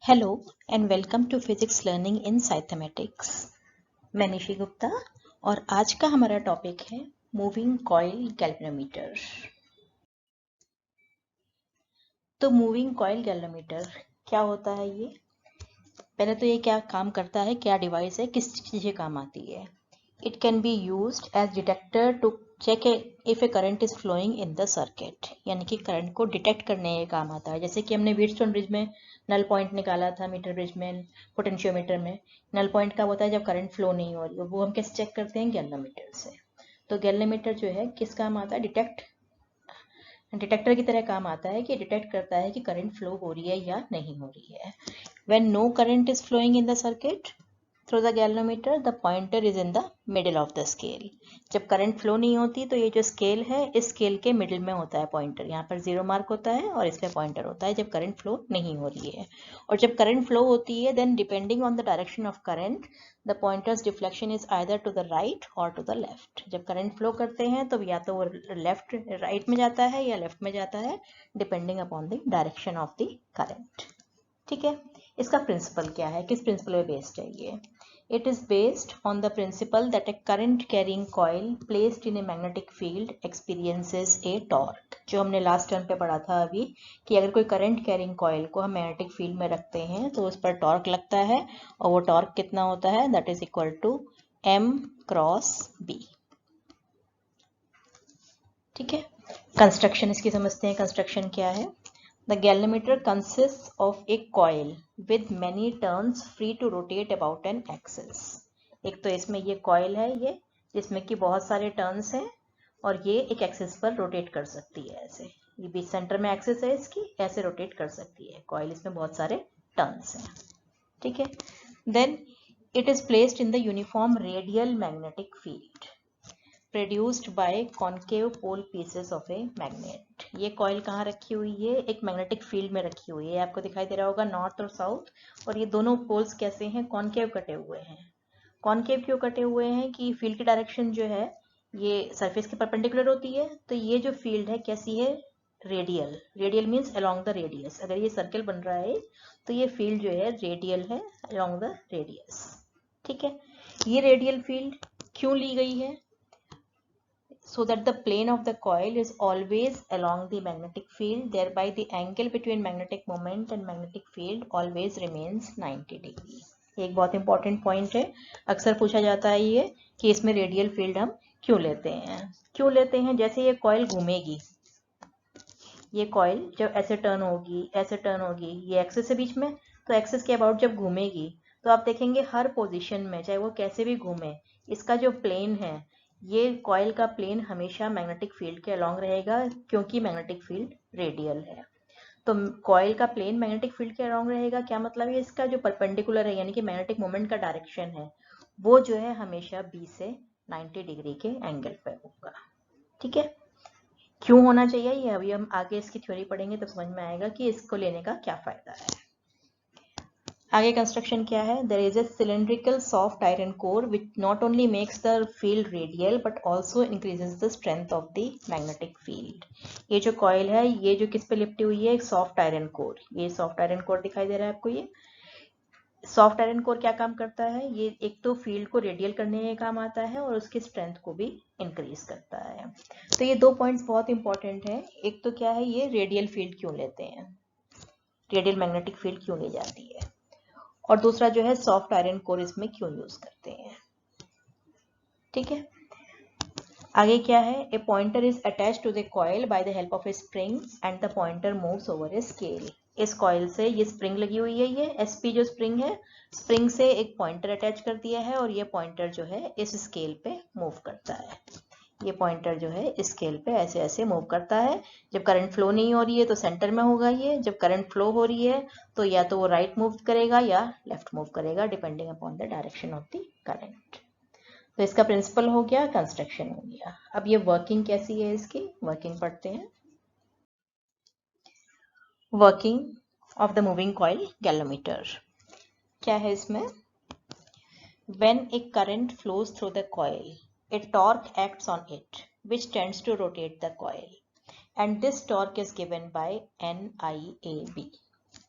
Hello and welcome to physics learning in साइथमेटिक्स। मैं निशि गुप्ता और आज का हमारा टॉपिक है मूविंग कॉइल गैल्वेनोमीटर। तो मूविंग कॉइल गैल्वेनोमीटर क्या होता है? ये पहले तो ये क्या काम करता है, क्या डिवाइस है, किस चीज़ के काम आती है? It can be used as detector to check if a current is flowing in the circuit, यानी कि करंट को डिटेक्ट करने के काम आता है। जैसे कि हमने व्हीटस्टोन ब्रिज में नल पॉइंट निकाला था, मीटर ब्रिज में, पोटेंशियोमीटर में। नल पॉइंट कब होता है? जब करंट फ्लो नहीं हो रही हो। वो हम कैसे चेक करते हैं? गैल्वेनोमीटर से। तो गैल्वेनोमीटर जो है किस काम आता है? डिटेक्टर की तरह काम आता है कि डिटेक्ट करता है कि करंट फ्लो हो रही है या नहीं हो रही है। When no current is flowing in the circuit through the galvanometer, the pointer is in the middle of the scale. जब करंट फ्लो नहीं होती तो ये जो स्केल है, इस स्केल के मिडिल में होता है पॉइंटर। यहाँ पर 0 मार्क होता है और इस पे पॉइंटर होता है जब करंट फ्लो नहीं हो रही है। और जब करंट फ्लो होती है, then depending on the direction of current, the pointer's deflection is either to the right or to the left. जब करंट फ्लो करते हैं तो या तो वो लेफ्ट राइट में जाता है या लेफ्ट में जाता है, depending upon the direction of the current. ठीक है, इसका प्रिंसिपल क्या है, किस प्रिंसिपल पे बेस्ड है ये? It is based on the principal that A current carrying coil placed in a magnetic field experiences A torque. जो हमने लास्ट टर्म पे पढ़ा था अभी, कि अगर कोई करंट कैरिंग कॉइल को हम मैग्नेटिक फील्ड में रखते हैं तो उस पर टॉर्क लगता है, और वो टॉर्क कितना होता है? That is equal to m cross b। ठीक है, कंस्ट्रक्शन इसकी समझते हैं। कंस्ट्रक्शन क्या है? The galvanometer consists of a coil with many turns free to rotate about an axis. एक तो इसमें ये coil है, ये जिसमें कि बहुत सारे turns हैं और ये एक एक्सिस पर रोटेट कर सकती है। ऐसे ये बीच सेंटर में एक्सिस है इसकी, ऐसे रोटेट कर सकती है coil। इसमें बहुत सारे turns हैं। ठीक है, then it is placed in the uniform radial magnetic field produced by concave pole pieces of a magnet. ये कॉइल कहाँ रखी हुई है? एक मैग्नेटिक फील्ड में रखी हुई है। आपको दिखाई दे रहा होगा नॉर्थ और साउथ, और ये दोनों पोल्स कैसे हैं? कॉन्केव कटे हुए हैं। कॉन्केव क्यों कटे हुए हैं? कि फील्ड की डायरेक्शन जो है ये सरफेस के परपेंडिकुलर होती है। तो ये जो फील्ड है कैसी है? Radial. Radial means along the radius. अगर ये सर्कल बन रहा है तो ये फील्ड जो है रेडियल है, अलोंग द रेडियस। ठीक है, ये रेडियल फील्ड क्यों ली गई है? So that the plane of the coil is always along the magnetic field, thereby the angle between magnetic moment and magnetic field always remains 90 degree. एक बहुत important point है, अक्सर पूछा जाता है ये कि इसमें रेडियल फील्ड हम क्यों लेते हैं? क्यों लेते हैं? जैसे ये कॉइल घूमेगी, ये कॉइल जब ऐसे टर्न होगी, ऐसे टर्न होगी, ये एक्सिस है बीच में, तो एक्सिस के अबाउट जब घूमेगी तो आप देखेंगे हर पोजीशन में, चाहे वो कैसे भी घूमे, इसका जो प्लेन है, ये कॉइल का प्लेन हमेशा मैग्नेटिक फील्ड के अलोंग रहेगा, क्योंकि मैग्नेटिक फील्ड रेडियल है। तो कॉइल का प्लेन मैग्नेटिक फील्ड के अलोंग रहेगा। क्या मतलब है? इसका जो परपेंडिकुलर है, यानी कि मैग्नेटिक मोमेंट का डायरेक्शन है, वो जो है हमेशा बी से 90 डिग्री के एंगल पर होगा। ठीक है, क्यों होना चाहिए ये अभी हम आगे इसकी थ्योरी पढ़ेंगे तब समझ में आएगा कि इसको लेने का क्या फायदा है। आगे कंस्ट्रक्शन क्या है? There is a cylindrical soft iron core which not only makes the field radial but also increases the strength of the magnetic field. ये जो कॉइल है, ये जो किस पे लिपटी हुई है? एक सॉफ्ट आयरन कोर। ये सॉफ्ट आयरन कोर दिखाई दे रहा है आपको। ये सॉफ्ट आयरन कोर क्या काम करता है? ये एक तो फील्ड को रेडियल करने के काम आता है और उसकी स्ट्रेंथ को भी इंक्रीज करता है। तो ये दो पॉइंट्स बहुत इंपॉर्टेंट है। एक तो क्या है, ये रेडियल फील्ड क्यों लेते हैं, रेडियल मैग्नेटिक फील्ड क्यों ली जाती है, और दूसरा जो है सॉफ्ट आयरन कोर इसमें क्यों यूज करते हैं। ठीक है, आगे क्या है? A pointer is attach to the coil by the help of a spring and the pointer moves over a scale. इस कॉइल से ये स्प्रिंग लगी हुई है, ये एसपी जो स्प्रिंग है, स्प्रिंग से एक पॉइंटर अटैच कर दिया है और ये पॉइंटर जो है इस स्केल पे मूव करता है। ये पॉइंटर जो है इस स्केल पे ऐसे ऐसे मूव करता है। जब करंट फ्लो नहीं हो रही है तो सेंटर में होगा ये, जब करंट फ्लो हो रही है तो या तो वो राइट मूव करेगा या लेफ्ट मूव करेगा, depending upon the direction of the current. तो इसका प्रिंसिपल हो गया, कंस्ट्रक्शन हो गया। अब ये वर्किंग कैसी है? इसकी वर्किंग पढ़ते हैं। Working of the moving coil galvanometer क्या है इसमें? When a current flows through the coil, a torque acts on it, which tends to rotate the coil, and this torque is given by NIAB.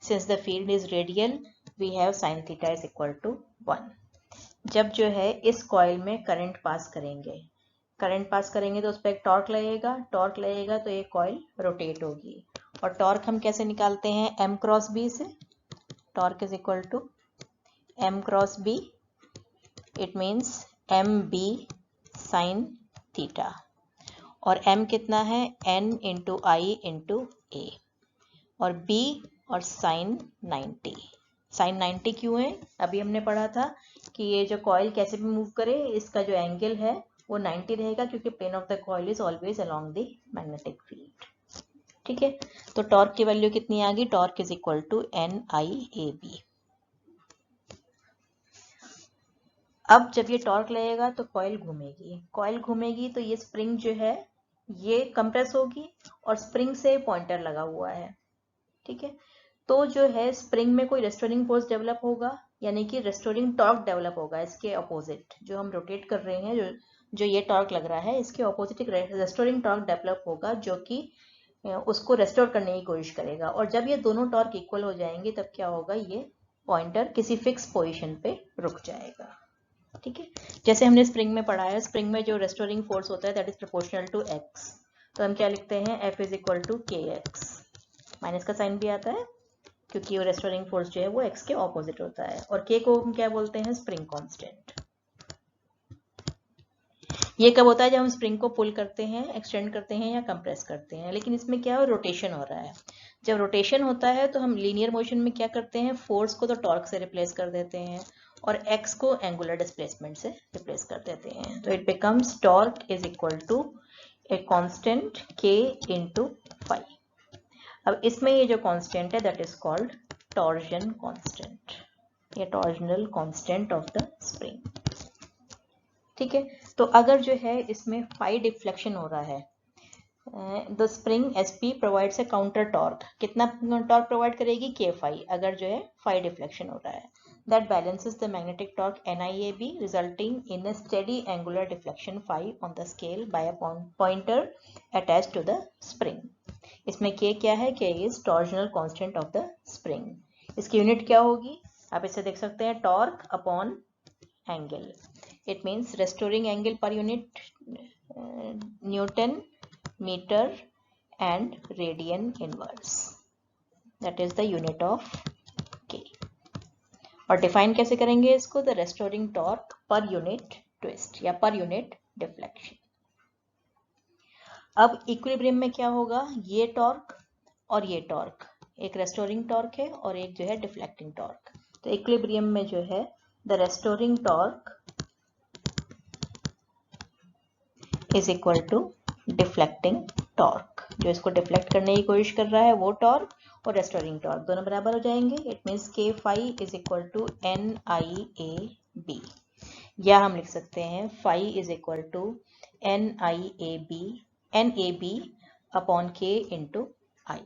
Since the field is radial we have sine theta is equal to 1। जब जो है इस coil में current pass करेंगे तो उस पर एक टॉर्क लगेगा तो ये कॉइल रोटेट होगी। और टॉर्क हम कैसे निकालते हैं, m क्रॉस b से। Torque is equal to m cross b, it means mb sine theta. और m कितना है, n into I into A, और b और साइन 90। साइन 90 क्यों है, अभी हमने पढ़ा था कि ये जो कॉइल कैसे भी मूव करे इसका जो एंगल है वो 90 रहेगा, क्योंकि plane of the coil is always along the magnetic field. ठीक है, तो टॉर्क की वैल्यू कितनी आ गई, torque is equal to NIAB। अब जब ये टॉर्क लगेगा तो कॉइल घूमेगी तो ये स्प्रिंग जो है ये कंप्रेस होगी और स्प्रिंग से पॉइंटर लगा हुआ है। ठीक है, तो जो है स्प्रिंग में कोई रेस्टोरिंग फोर्स डेवलप होगा, यानी कि रेस्टोरिंग टॉर्क डेवलप होगा। इसके अपोजिट जो हम रोटेट कर रहे हैं, जो ये टॉर्क लग रहा है, इसके अपोजिट एक रेस्टोरिंग टॉर्क डेवलप होगा जो कि उसको रेस्टोर करने की कोशिश करेगा। और जब ये दोनों टॉर्क इक्वल हो जाएंगे तब क्या होगा, ये पॉइंटर किसी फिक्स पोजीशन पे रुक जाएगा। ठीक है, जैसे हमने स्प्रिंग में पढ़ा है, स्प्रिंग में जो रेस्टोरिंग फोर्स होता है that is proportional to x। तो हम क्या लिखते हैं, F is equal to KX। Minus का साइन भी आता है क्योंकि वो रेस्टोरिंग फोर्स जो है वो x के ऑपोजिट होता है। और k को हम क्या बोलते हैं, स्प्रिंग कांस्टेंट। ये कब होता है, जब हम स्प्रिंग को पुल करते हैं, एक्सटेंड करते हैं या कंप्रेस करते हैं। लेकिन इसमें क्या है, रोटेशन हो रहा है। जब रोटेशन होता है तो हम लीनियर मोशन में क्या करते हैं, फोर्स को तो टॉर्क से रिप्लेस कर देते हैं और x को एंगुलर डिस्प्लेसमेंट से रिप्लेस कर देते हैं। तो it becomes torque is equal to a constant k into phi. अब इसमें ये जो कांस्टेंट है that is called torsion constant, ये torsional constant of the spring. ठीक है, तो अगर जो है इसमें फाई डिफ्लेक्शन हो रहा है, the spring SP provides a counter torque. कितना टॉर्क प्रोवाइड करेगी, K फाई, अगर जो है फाई डिफ्लेक्शन हो रहा है। That balances the magnetic torque NIAB resulting in a steady angular deflection phi on the scale by a pointer attached to the spring. इसमें K क्या है, K is torsional constant of the spring. इसकी unit क्या होगी, आप इसे देख सकते हैं, torque upon angle. It means restoring angle per unit Newton meter and radian inverse. That is the unit of K. और define कैसे करेंगे इसको, the restoring torque per unit twist या per unit deflection. अब इक्विलिब्रियम में क्या होगा, ये टॉर्क और ये टॉर्क, एक रेस्टोरिंग टॉर्क है और एक जो है डिफ्लेक्टिंग टॉर्क। तो इक्विलिब्रियम में जो है the restoring torque is equal to deflecting torque. जो इसको डिफ्लेक्ट करने की कोशिश कर रहा है वो टॉर्क और रेस्टोरिंग टॉर्क दोनों बराबर हो जाएंगे। It means K phi is equal to NIAB, या हम लिख सकते हैं phi is equal to NAB upon K into I।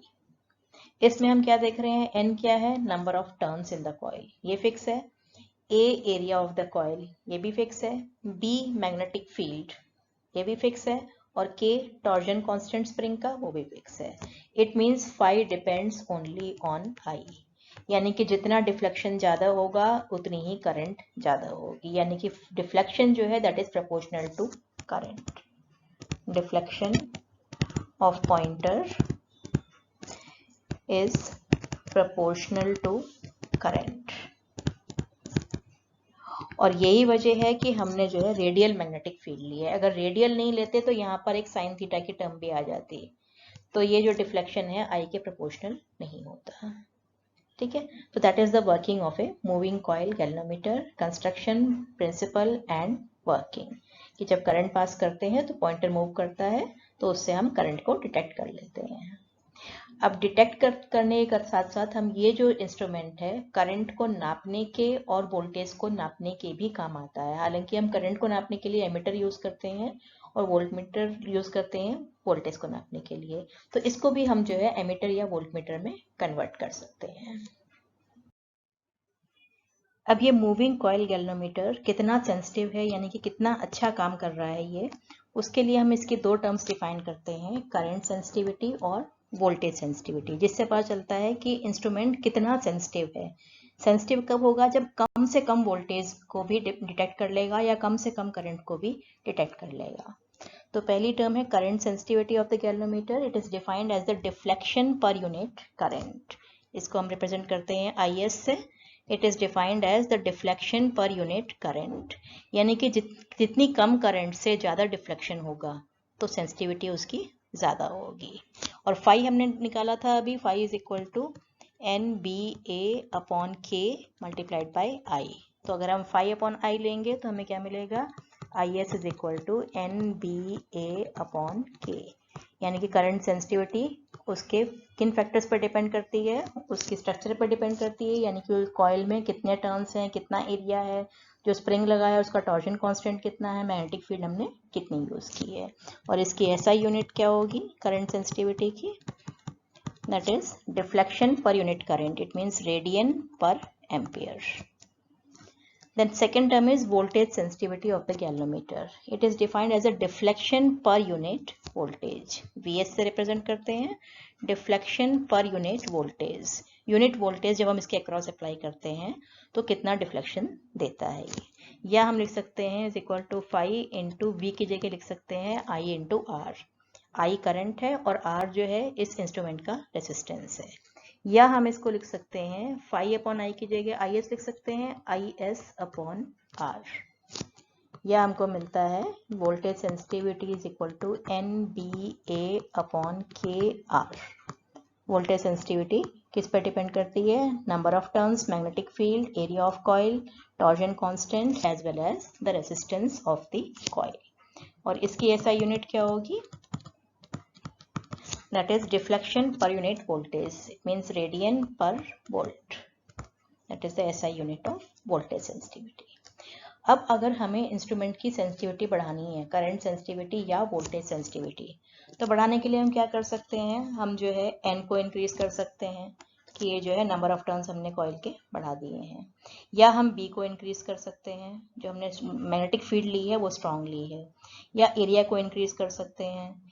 इसमें हम क्या देख रहे हैं, N क्या है, number of turns in the coil, ये फिक्स है। A area of the coil, ये भी फिक्स है। B मैग्नेटिक फील्ड, ये भी फिक्स है। और K टॉर्जन कांस्टेंट स्प्रिंग का, वो भी फिक्स है। It means phi depends only on I, यानी कि जितना डिफ्लेक्शन ज्यादा होगा उतनी ही करंट ज्यादा होगी, यानी कि डिफ्लेक्शन जो है that is proportional to current. Deflection of pointer is proportional to current. और यही वजह है कि हमने जो है रेडियल मैग्नेटिक फील्ड ली है। अगर रेडियल नहीं लेते तो यहाँ पर एक साइन थीटा की टर्म भी आ जाती, तो ये जो डिफ्लेक्शन है I के प्रोपोर्शनल नहीं होता। ठीक है, तो that is the working of a moving coil galvanometer, construction, principle and working. कि जब करंट पास करते हैं तो पॉइंटर मूव करता है तो उससे हम करंट को डिटेक्ट कर लेते हैं। अब डिटेक्ट करने के साथ साथ हम ये जो इंस्ट्रूमेंट है करंट को नापने के और वोल्टेज को नापने के भी काम आता है। हालांकि हम करंट को नापने के लिए एमीटर यूज करते हैं और वोल्टमीटर यूज करते हैं वोल्टेज को नापने के लिए, तो इसको भी हम जो है एमीटर या वोल्टमीटर में कन्वर्ट कर सकते हैं। अब ये मूविंग कॉइल गैल्वेनोमीटर कितना सेंसिटिव है, यानी कि कितना अच्छा काम कर रहा है ये, उसके लिए हम इसकी दो टर्म्स डिफाइन करते हैं, करंट सेंसिटिविटी और वोल्टेज सेंसिटिविटी, जिससे पता चलता है कि इंस्ट्रूमेंट कितना सेंसिटिव है। सेंसिटिव कब होगा? जब कम से कम वोल्टेज को भी डिटेक्ट कर लेगा या कम से कम करंट को भी डिटेक्ट कर लेगा। तो पहली टर्म है current sensitivity of the galvanometer. It is defined as the deflection per unit current. इसको हम रिप्रेजेंट करते हैं IS से। It is defined as the deflection per unit current, यानी कि जितनी कम करंट से ज़्यादा डिफ्लेक्शन होगा तो सेंसिटिविटी उसकी ज़्यादा होगी। और फाई हमने निकाला था अभी, phi is equal to NBA upon K multiplied by I। तो अगर हम फाई अपॉन I लेंगे तो हमें क्या मिलेगा? IS is equal to NBA upon K, यानी कि करंट सेंसिटिविटी उसके किन फैक्टर्स पर डिपेंड करती है? उसकी स्ट्रक्चर पर डिपेंड करती है, यानी कि कॉइल में कितने टर्न्स हैं, कितना एरिया है, जो स्प्रिंग लगाया है उसका टॉर्जन कांस्टेंट कितना है, मैग्नेटिक फील्ड हमने कितनी यूज़ की है। और इसकी SI यूनिट क्या होगी करंट सेंसिटिविटी की? That is deflection per unit current. It means radian पर ampere. Then second term is voltage sensitivity of the galvanometer. It is defined as a deflection per unit voltage. VS से represent करते हैं deflection per unit voltage. Unit voltage जब हम इसके across apply करते हैं तो कितना deflection देता है ये, या हम लिख सकते हैं is equal to phi into V की जगह लिख सकते हैं I into R. I current है और R जो है इस इंस्ट्रूमेंट का रेसिस्टेंस है। या हम इसको लिख सकते हैं फाई अपॉन आई की जगह IS लिख सकते हैं IS अपॉन R। या हमको मिलता है voltage sensitivity is equal to NBA upon KR। Voltage sensitivity किस पर डिपेंड करती है? Number of turns, magnetic field, area of coil, torsion constant as well as the resistance of the coil. और इसकी SI यूनिट क्या होगी? That is deflection per unit voltage. It means radian per volt. That is the SI unit of voltage sensitivity. अब अगर हमें instrument की sensitivity बढ़ानी है, करंट सेंसिटिविटी या वोल्टेज सेंसिटिविटी, तो बढ़ाने के लिए हम क्या कर सकते हैं? हम जो है N को इंक्रीज कर सकते हैं कि ये जो है नंबर ऑफ टर्न्स हमने कॉइल के बढ़ा दिए हैं, या हम B को इंक्रीज कर सकते हैं, जो हमने मैग्नेटिक फील्ड ली है वो स्ट्रांग ली है, या एरिया को इंक्रीज कर सकते हैं,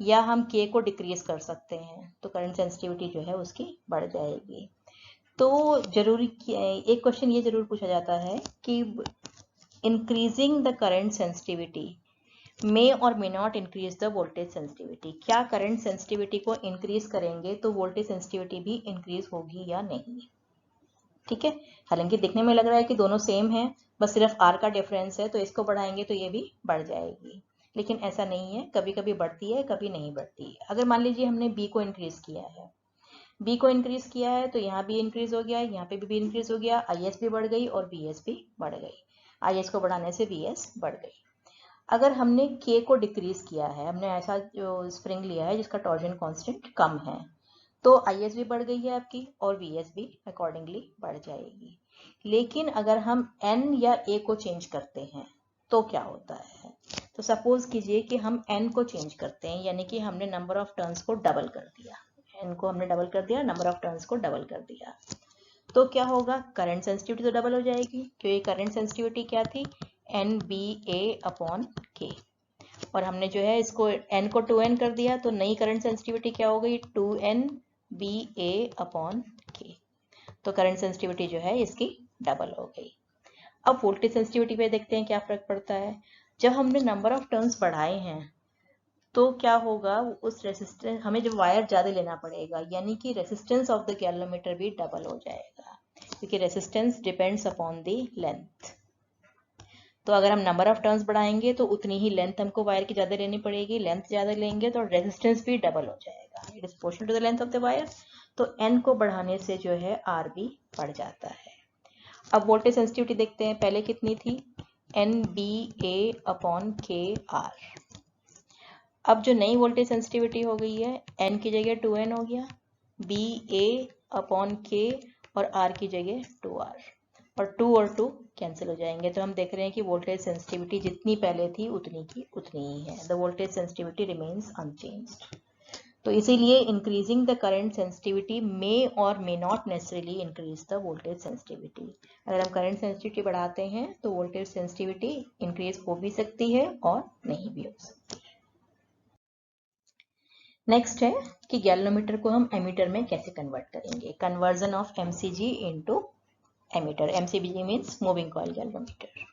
या हम K को डिक्रीज कर सकते हैं, तो करंट सेंसिटिविटी जो है उसकी बढ़ जाएगी। तो जरूरी एक क्वेश्चन ये जरूर पूछा जाता है कि इंक्रीजिंग द करंट सेंसिटिविटी मे और may not increase the voltage sensitivity. क्या करंट सेंसिटिविटी को इंक्रीज करेंगे तो वोल्टेज सेंसिटिविटी भी इंक्रीज होगी या नहीं? ठीक है, हालांकि दिखने में लग रहा है कि दोनों सेम है, बस सिर्फ R का डिफरेंस है, तो इसको बढ़ाएंगे तो ये भी बढ़ जाएगी, लेकिन ऐसा नहीं है, कभी कभी बढ़ती है कभी नहीं बढ़ती है। अगर मान लीजिए हमने B को इंक्रीज किया है, B को इंक्रीज किया है तो यहाँ भी इंक्रीज हो गया, यहाँ पे भी इंक्रीज हो गया, IS भी बढ़ गई और VS भी बढ़ गई। IS को बढ़ाने से VS बढ़ गई। अगर हमने K को डिक्रीज किया है, हमने ऐसा जो स्प्रिंग लिया है जिसका टॉर्जन कांस्टेंट कम है, तो IS भी बढ़ गई है आपकी और VS भी अकॉर्डिंगली बढ़ जाएगी। लेकिन अगर हम N या A को चेंज करते हैं तो क्या होता है? तो सपोज कीजिए कि हम N को चेंज करते हैं, यानी कि हमने नंबर ऑफ टर्न्स को डबल कर दिया, N को हमने डबल कर दिया, नंबर ऑफ टर्न्स को डबल कर दिया, तो क्या होगा? करंट सेंसिटिविटी तो डबल हो जाएगी, क्योंकि करंट सेंसिटिविटी क्या थी? NBA अपॉन K, और हमने जो है इसको N को 2N कर दिया, तो नई करंट सेंसिटिविटी क्या हो गई? 2NBA upon K। तो करंट सेंसिटिविटी जो है इसकी डबल हो गई। अब वोल्टेज सेंसिटिविटी पे देखते हैं क्या फर्क पड़ता है। जब हमने नंबर ऑफ टर्न्स बढ़ाए हैं तो क्या होगा? उस रेसिस्टेंस, हमें जब वायर ज़्यादा लेना पड़ेगा, यानी कि रेसिस्टेंस ऑफ द गैल्वेनोमीटर भी डबल हो जाएगा, क्योंकि resistance depends upon the length. तो अगर हम नंबर ऑफ टर्न्स बढ़ाएंगे तो उतनी ही लेंथ हमको वायर की ज़्यादा लेनी पड़ेगी, लेंथ ज़्यादा लेंगे तो रेजिस्टेंस भी डबल हो जाएगा, it is proportional to the length of the wire. तो N को बढ़ाने से जो है R भी बढ़ जाता है। अब वोल्टेज सेंसिटिविटी देखते हैं, पहले कितनी थी? NBA upon KR। अब जो नई वोल्टेज सेंसिटिविटी हो गई है, N की जगह 2N हो गया, BA अपॉन K और R की जगह 2R, और 2 और 2 कैंसिल हो जाएंगे। तो हम देख रहे हैं कि वोल्टेज सेंसिटिविटी जितनी पहले थी उतनी की उतनी ही है, the voltage sensitivity remains unchanged. तो इसीलिए इंक्रीजिंग द करंट सेंसिटिविटी मे और may not necessarily increase the voltage sensitivity. अगर हम करंट सेंसिटिविटी बढ़ाते हैं तो वोल्टेज सेंसिटिविटी इंक्रीज हो भी सकती है और नहीं भी हो सकती है। नेक्स्ट है कि गैल्वेनोमीटर को हम एमीटर में कैसे कन्वर्ट करेंगे। Conversion of MCG into ammeter. MCG means moving coil galvanometer.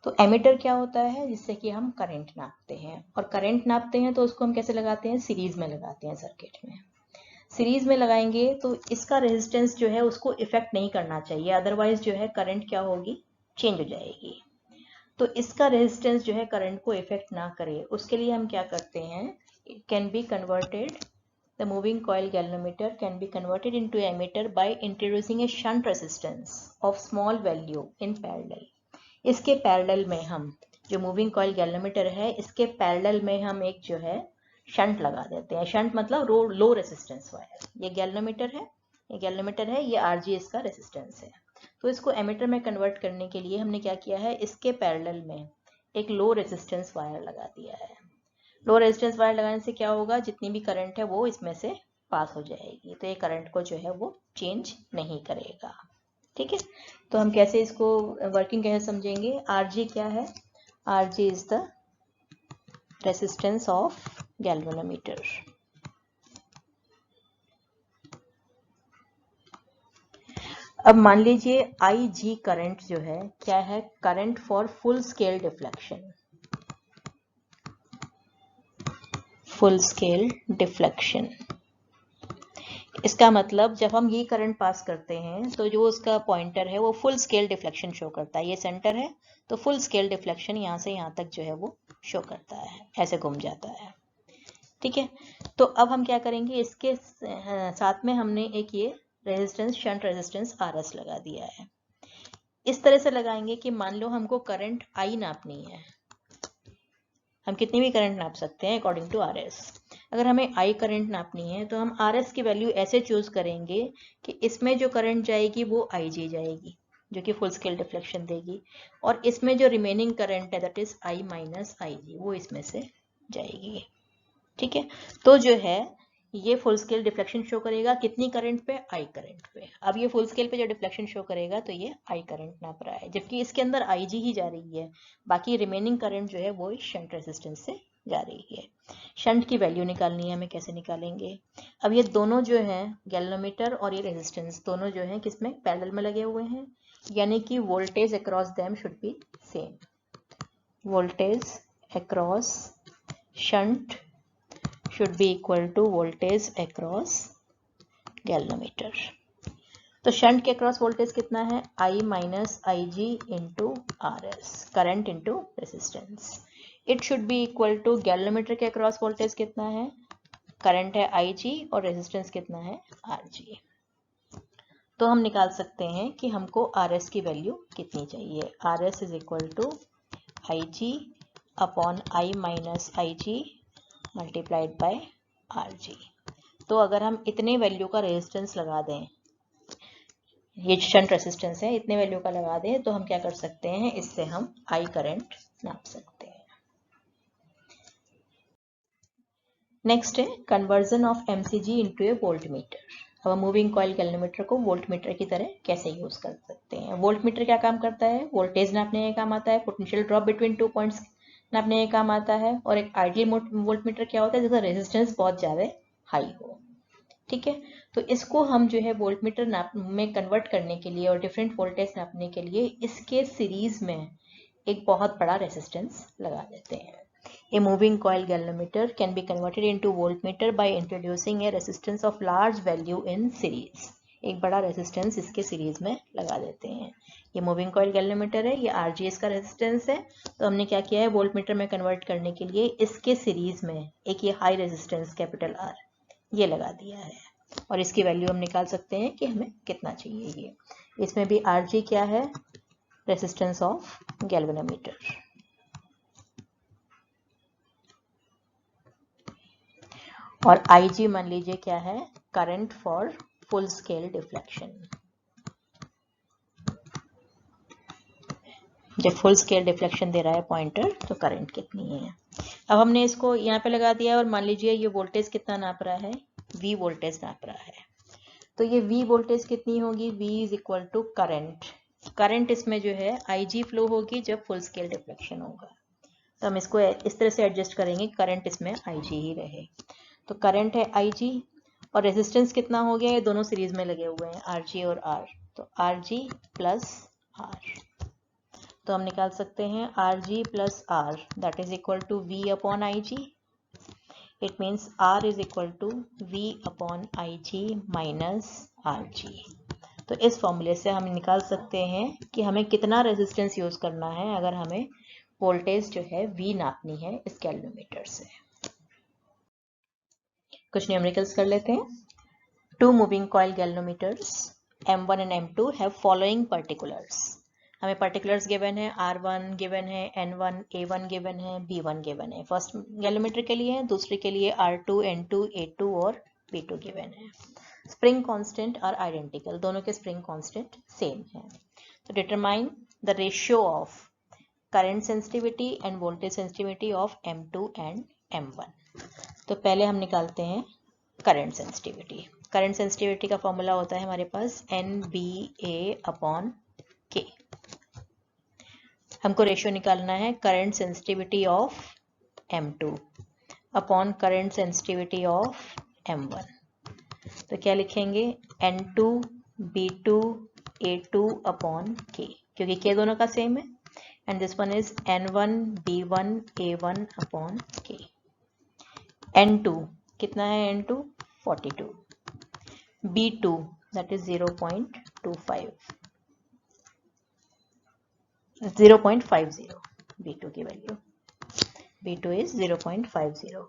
तो एमीटर क्या होता है, जिससे कि हम करंट नापते हैं, और करंट नापते हैं तो उसको हम कैसे लगाते हैं, सीरीज में लगाते हैं सर्किट में। सीरीज में लगाएंगे तो इसका रेजिस्टेंस जो है उसको इफेक्ट नहीं करना चाहिए, अदरवाइज जो है करंट क्या होगी, चेंज हो जाएगी। तो इसका रेजिस्टेंस जो है करंट को इफेक्ट ना करे, उसके लिए हम क्या करते हैं, it can be converted, the moving coil galvanometer can be converted into ammeter by introducing a shunt resistance of small value in parallel. इसके पैरेलल में हम जो मूविंग कॉइल गैल्वेनोमीटर है, इसके पैरेलल में हम एक जो है शंट लगा देते हैं। शंट मतलब लो रेजिस्टेंस वायर। ये गैल्वेनोमीटर है, ये आरजी इसका रेजिस्टेंस है। तो इसको एमीटर में कन्वर्ट करने के लिए हमने क्या किया है, इसके पैरेलल में एक लो रेजिस्टेंस वायर लगा दिया है। लो रेजिस्टेंस वायर लगाने से क्या होगा, जितनी भी करंट है वो इसमें से पास हो जाएगी, तो ये करंट को जो है वो चेंज नहीं करेगा। ठीक है, तो हम कैसे इसको वर्किंग कैसे समझेंगे। आरजी क्या है, RG is the resistance of galvanometer. अब मान लीजिए आई जी करंट जो है क्या है, current for full scale deflection. Full scale deflection, इसका मतलब जब हम ये करंट पास करते हैं तो जो उसका पॉइंटर है वो फुल स्केल डिफ्लेक्शन शो करता है। ये सेंटर है तो फुल स्केल डिफ्लेक्शन यहाँ से यहाँ तक जो है वो शो करता है, ऐसे घूम जाता है। ठीक है, तो अब हम क्या करेंगे, इसके साथ में हमने एक ये रेजिस्टेंस, शंट रेजिस्टेंस आरएस लगा दिया है। इस तरह से लगाएंगे कि मान लो हमको करंट आई नापनी है, हम कितनी भी करंट नाप सकते हैं अकॉर्डिंग टू आरएस। अगर हमें आई करंट नापनी है तो हम आरएस की वैल्यू ऐसे चूज करेंगे कि इसमें जो करंट जाएगी वो आईजी जाएगी, जो कि फुल स्केल डिफ्लेक्शन देगी, और इसमें जो रिमेनिंग करंट है that is I minus IG, वो इसमें से जाएगी। ठीक है, तो जो है ये फुल स्केल डिफ्लेक्शन शो करेगा कितनी करंट पे, आई करंट पे। अब ये फुल स्केल पे जो डिफ्लेक्शन शो करेगा तो ये आई करंट नाप रहा है, जबकि इसके अंदर आईजी ही जा रही है, बाकी रिमेनिंग करंट जो है वो शंट रेजिस्टेंस से जा रही है। शंट की वैल्यू निकालनी है हमें, कैसे निकालेंगे। अब ये दोनों जो है गैल्वेनोमीटर और ये रेजिस्टेंस दोनों जो है किसमें, पैरेलल में लगे हुए हैं, यानी कि voltage across them should be same. Voltage across shunt should be equal to voltage across galvanometer। तो शंट के अक्रॉस वोल्टेज कितना है, I minus I G into R S, current into resistance. It should be equal to galvanometer के across voltage कितना है, current है आई जी और resistance कितना है, आर जी। तो हम निकाल सकते हैं कि हमको आर एस की वैल्यू कितनी चाहिए। R S is equal to I G upon I minus I G multiplied by R G. तो अगर हम इतने वैल्यू का रेजिस्टेंस लगा दें, ये शंट रेजिस्टेंस है, इतने वैल्यू का लगा दें, तो हम क्या कर सकते हैं, इससे हम आई करंट नाप सकते हैं। नेक्स्ट है conversion of MCG into a voltmeter. अब हम मूविंग कॉइल गैल्वेनोमीटर को वोल्टमीटर की तरह कैसे यूज कर सकते हैं। वोल्टमीटर क्या काम करता है, वोल्टेज नापने का काम आता है, potential drop between two points नापने का काम आता है, और एक आइडियल वोल्टमीटर क्या होता है, जिसका रेजिस्टेंस बहुत ज्यादा हाई हो। ठीक है, तो इसको हम जो है वोल्टमीटर नाप में कन्वर्ट करने के लिए और डिफरेंट वोल्टेज नापने के लिए इसके सीरीज में एक बहुत बड़ा रेजिस्टेंस लगा देते हैं। A moving coil galvanometer can be converted into voltmeter by introducing a resistance of large value in series। एक बड़ा रेजिस्टेंस इसके सीरीज में लगा देते हैं। ये मूविंग कॉइल गैल्वेनोमीटर है, ये आरजीएस का रेजिस्टेंस है, तो हमने क्या किया है, वोल्टमीटर में कन्वर्ट करने के लिए इसके सीरीज में एक ये हाई रेजिस्टेंस कैपिटल आर ये लगा दिया है, और इसकी वैल्यू हम निकाल सकते हैं कि हमें कितना चाहिए। ये इसमें भी आरजी क्या है, रेजिस्टेंस ऑफ गैल्वेनोमीटर, और IG मान लीजिए क्या है, current for full scale deflection. जब फुल स्केल डिफ्लेक्शन दे रहा है पॉइंटर तो करंट कितनी है। अब हमने इसको यहाँ पे लगा दिया, और मान लीजिए ये वोल्टेज कितना नाप रहा है, V वोल्टेज नाप रहा है। तो ये V वोल्टेज कितनी होगी, V is equal to current. Current इसमें जो है IG फ्लो होगी जब फुल स्केल डिफ्लेक्शन होगा, तो हम इसको इस तरह से एडजस्ट करेंगे, करंट इसमें IG ही रहे। तो करंट है IG और रेजिस्टेंस कितना हो गया, ये दोनों सीरीज में लगे हुए हैं RG और R, तो RG प्लस R। तो हम निकाल सकते हैं RG plus R that is equal to V upon IG। It means R is equal to V upon IG minus RG। तो इस फॉर्मूले से हम निकाल सकते हैं कि हमें कितना रेजिस्टेंस यूज करना है अगर हमें वोल्टेज जो है V नापनी है इस गैल्वेनोमीटर से। कुछ न्यूमेरिकल्स कर लेते हैं। Two moving coil galvanometers M1 and M2 have following particulars. हमें पर्टिकुलर्स गिवन है, R1 गिवन है, N1, A1 गिवन है, B1 गिवन है। फर्स्ट गैल्वेनोमीटर के लिए है, दूसरे के लिए R2, N2, A2 और B2 गिवन है। स्प्रिंग कांस्टेंट आर आइडेंटिकल, दोनों के स्प्रिंग कांस्टेंट सेम है। तो determine the ratio of current sensitivity end voltage sensitivity of M2 and M1। तो पहले हम निकालते हैं करंट सेंसिटिविटी। करंट सेंसिटिविटी का फॉर्मूला होता है हमारे पास NBA अपॉन K। हमको रेशियो निकालना है current sensitivity of M2 upon current sensitivity of M1। तो क्या लिखेंगे, N2 B2 A2 upon K, क्योंकि K दोनों का सेम है, and this one is N1 B1 A1 upon K। N2 कितना है, N2 42, B2 that is 0.50 B2 की value, B2 is 0.50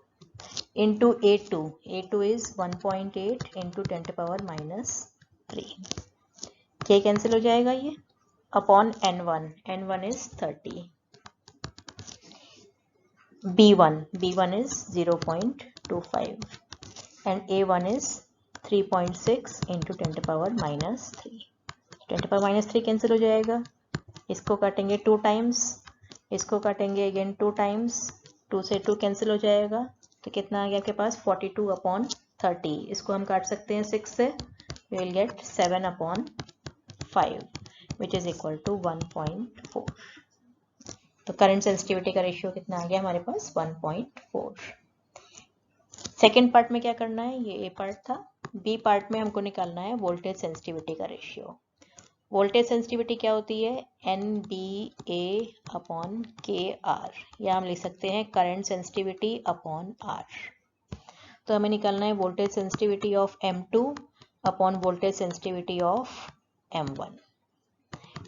into A2 is 1.8 into 10 to power minus 3। K cancel हो जाएगा ये, upon N1 is 30, B1 is 0.25 and A1 is 3.6 into 10 to power minus 3। 10 to power minus 3 cancel हो जाएगा, इसको काटेंगे 2 times, इसको काटेंगे अगेन 2 टाइम्स, 2 से 2 कैंसिल हो जाएगा, तो कितना आ गया आपके पास 42 अपॉन 30। इसको हम काट सकते हैं 6 से, we will get 7 upon 5 which is equal to 1.4। तो करंट सेंसिटिविटी का रेशियो कितना आ गया हमारे पास 1.4। सेकेंड पार्ट में क्या करना है, ये ए पार्ट था। बी पार्ट में हमको निकालना है वोल्टेज सेंसिटिविटी का रेशियो। वोल्टेज सेंसिटिविटी क्या होती है, NBA अपॉन KR, या हम लिख सकते हैं करंट सेंसिटिविटी अपॉन R। तो हमें निकालना है voltage sensitivity of M2 upon voltage sensitivity of M1।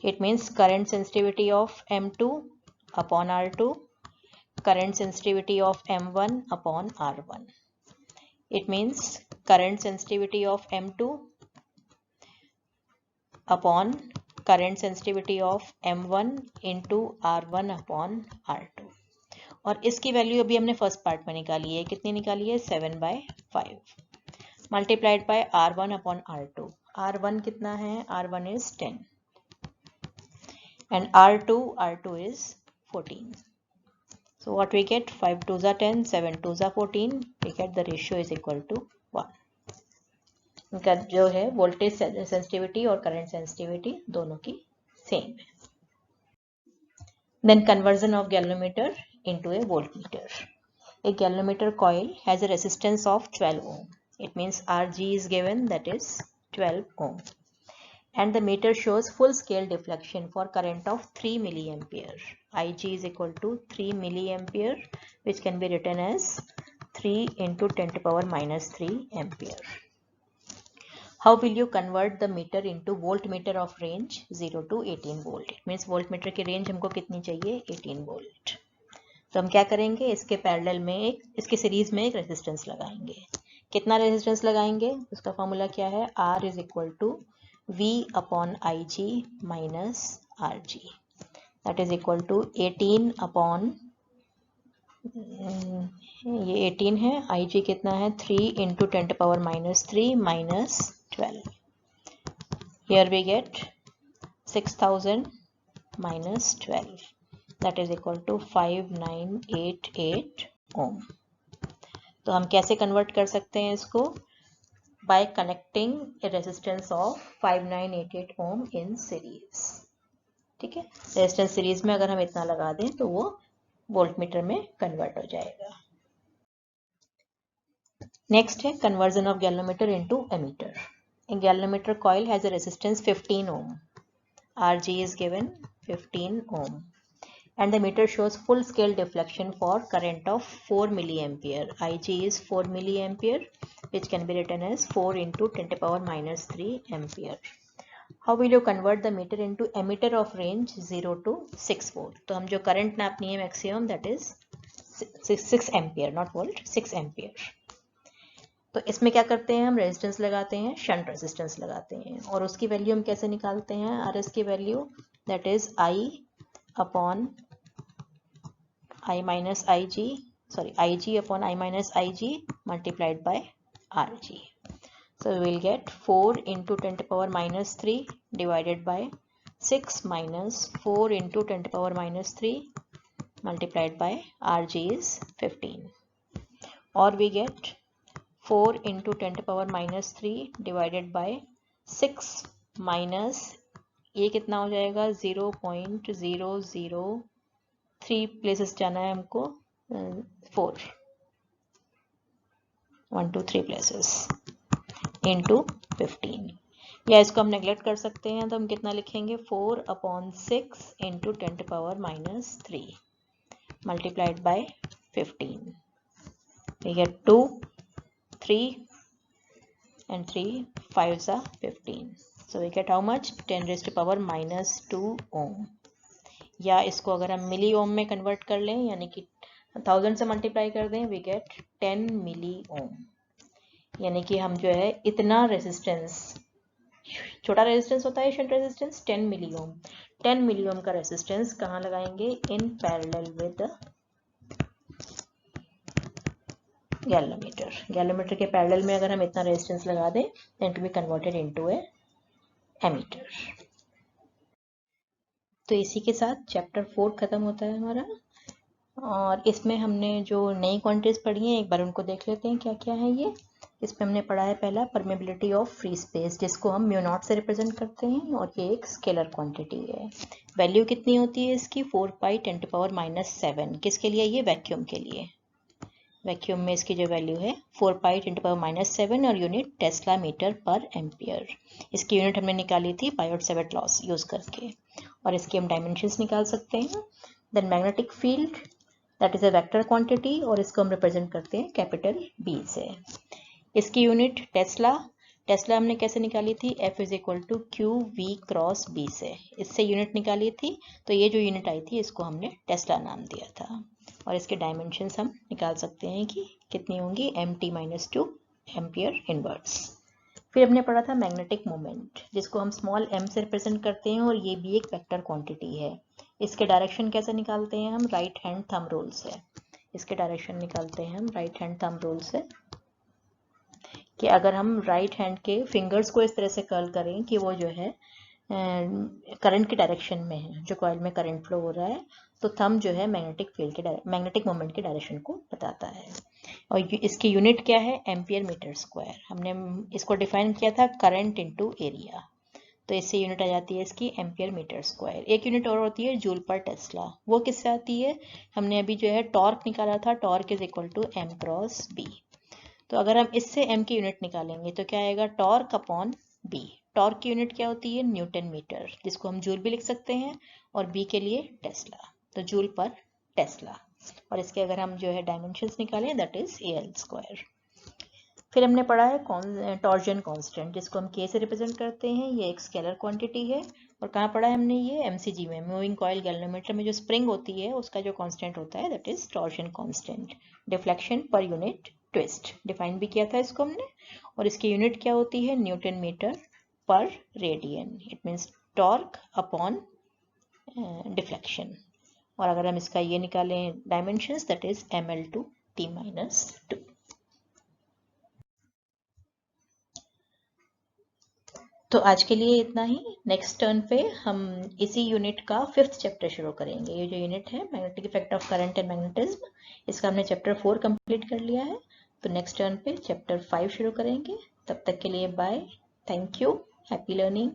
It means current sensitivity of M2 upon R2, current sensitivity of M1 upon R1। It means current sensitivity of M2 upon current sensitivity of M1 into R1 upon R2। और इसकी value अभी हमने first part में निकाली है, कितनी निकाली है 7/5 multiplied by R1 upon R2। R1 कितना है, R1 is 10 and R2 is 14। So what we get, 5 2s are 10, 7 2s are 14, we get the ratio is equal to 1। इनका जो है वोल्टेज सेंसिटिविटी और करंट सेंसिटिविटी दोनों की सेम है। Then conversion of galvanometer into a voltmeter. A galvanometer coil has a resistance of 12 ohm. It means Rg is given, that is 12 ohm. And the meter shows full scale deflection for current of 3 milliampere. Ig is equal to 3 milliampere, which can be written as 3 into 10 to power minus 3 ampere. How will you convert the meter into voltmeter of range 0 to 18 volt? It means voltmeter की range हमको कितनी चाहिए, 18 volt. तो हम क्या करेंगे, इसके parallel में एक, इसके सीरीज में एक रेजिस्टेंस लगाएंगे। कितना रेजिस्टेंस लगाएंगे, उसका फॉर्मूला क्या है, R is equal to V upon IG minus RG, that is equal to 18 upon, ये 18 है, IG कितना है 3 into 10 to power minus 3 minus 12। Here we get 6000 minus 12, that is equal to 5988 ohm। तो हम कैसे कन्वर्ट कर सकते हैं इसको, bye connecting A resistance of 5988 ohm in series. ठीक है, रेजिस्टेंस सीरीज में अगर हम इतना लगा दें तो वो वोल्टमीटर में कन्वर्ट हो जाएगा। नेक्स्ट है conversion of galvanometer into ammeter. A galvanometer coil has a resistance 15 ohm. Rg is given 15 ohm. And the meter shows full scale deflection for current of 4 milliampere. Ig is 4 milliampere, which can be written as 4 into 10 to the power minus 3 ampere. How will you convert the meter into emitter of range 0 to 6 volt? तो हम जो current नापनी है maximum, that is 6 ampere, not volt, 6 ampere. तो इसमें क्या करते हैं, हम रेजिस्टेंस लगाते हैं, शंट रेजिस्टेंस लगाते हैं, और उसकी वैल्यू हम कैसे निकालते हैं, आर एस की value, that is I upon I minus I G, sorry I G upon I minus I G multiplied by R G. So we will get 4 into 10 to power minus 3 divided by 6 minus 4 into 10 to power minus 3 multiplied by R G is 15, और we get 4 into 10 to power minus 3 divided by 6 minus ये कितना हो जाएगा 0.003 places जाना है हमको 4 1 2 3 places into 15, या इसको हम नेगलेक्ट कर सकते हैं, तो हम कितना लिखेंगे 4 upon 6 into 10 to power minus 3 multiplied by 15. We get 2 3 and 3 5s are 15. So we get how much 10 raised to power minus 2 ohm. या इसको अगर हम मिली ओम में कन्वर्ट कर लें, यानी कि 1000 से मल्टीप्लाई कर दें, वी गेट 10 मिली ओम. यानी कि हम जो है इतना रेजिस्टेंस, छोटा रेजिस्टेंस होता है शंट रेजिस्टेंस 10 मिली ओम, 10 मिली ओम का रेजिस्टेंस कहाँ लगाएंगे, इन पैरेलल विद गैल्वेमीटर. गैल्वेमीटर के पैरेलल में अगर हम इतना रेजिस्टेंस लगा दें, then to be converted into a ammeter. तो इसी के साथ चैप्टर 4 खत्म होता है हमारा, और इसमें हमने जो नई क्वांटिटीज पढ़ी हैं एक बार उनको देख लेते हैं क्या क्या है ये. इसमें हमने पढ़ा है पहला परमेबिलिटी ऑफ फ्री स्पेस, जिसको हम म्यू नॉट से रिप्रेजेंट करते हैं, और ये एक स्केलर क्वांटिटी है. वैल्यू कितनी होती है इसकी 4 पाई 10 टू पावर माइनस 7. किसके लिए, ये वैक्यूम के लिए. वैक्यूम में इसकी जो वैल्यू है 4 पाई 10 टू पावर माइनस 7, और यूनिट टेस्ला मीटर पर एम्पियर. इसकी यूनिट हमने निकाली थी बायोट-सेवर्ट लॉस यूज करके, और इसके हम डायमेंशंस निकाल सकते हैं. Then magnetic field, that is a vector quantity, और इसको हम रिप्रेजेंट करते हैं कैपिटल बी से. इसकी यूनिट टेस्ला, टेस्ला हमने कैसे निकाली थी, F is equal to Q V cross B से, इससे यूनिट निकाली थी. तो ये जो यूनिट आई थी इसको हमने टेस्ला नाम दिया था, और इसके डायमेंशंस हम निकाल सकते हैं कि कितनी होंगी, mt माइनस 2 एम्पियर इनवर्स. फिर हमने पढ़ा था मैग्नेटिक मोमेंट, जिसको हम स्मॉल m से रिप्रेजेंट करते हैं, और ये भी एक वेक्टर क्वांटिटी है. इसके डायरेक्शन कैसे निकालते हैं हम, राइट हैंड थंब रूल से. इसके डायरेक्शन निकालते हैं हम राइट हैंड थंब रूल से, कि अगर हम राइट हैंड के फिंगर्स को इस तरह से कर्ल करें कि वो जो है करंट के डायरेक्शन में है, जो कॉइल में करंट फ्लो हो रहा है, तो थंब जो है मैग्नेटिक फील्ड के मैग्नेटिक मोमेंट के डायरेक्शन को बताता है. और इसकी यूनिट क्या है, एम्पियर मीटर स्क्वायर. हमने इसको डिफाइन किया था करंट इनटू एरिया, तो इससे यूनिट आ जाती है इसकी एम्पियर मीटर स्क्वायर. एक यूनिट और होती है जूल पर टेस्ला, वो किससे आती है, हमने अभी जो है टॉर्क निकाला था, torque is equal to m cross b. तो अगर हम इससे m की यूनिट निकालेंगे तो क्या आएगा, टॉर्क अपॉन b. टॉर्क की यूनिट क्या होती है, न्यूटन मीटर, जिसको हम जूल भी लिख सकते हैं, और b के लिए टेस्ला, तो जूल पर टेस्ला. और इसके अगर हम जो है डायमेंशंस निकालें, दैट इज al स्क्वायर. फिर हमने पढ़ा है टॉर्जन कांस्टेंट, जिसको हम k से रिप्रेजेंट करते हैं, ये एक स्केलर क्वांटिटी है. और कहाँ पढ़ा है हमने ये, MCG में, मूविंग कॉइल गैल्वेमीटर में जो स्प्रिंग होती है उसका जो कांस्टेंट होता है, that is torsion constant. Deflection per unit twist define भी किया था इसको हमने, और इसकी यूनिट क्या होती है, न्यूटन मीटर पर radian. It means torque upon deflection. और अगर हम इसका ये निकालें डायमेंशंस, दैट इज ml/t-2. तो आज के लिए इतना ही. नेक्स्ट टर्न पे हम इसी यूनिट का 5th चैप्टर शुरू करेंगे. ये जो यूनिट है magnetic effect of current and magnetism, इसका हमने चैप्टर 4 कंप्लीट कर लिया है. तो नेक्स्ट टर्न पे चैप्टर 5 शुरू करेंगे. तब तक के लिए bye, thank you, happy learning.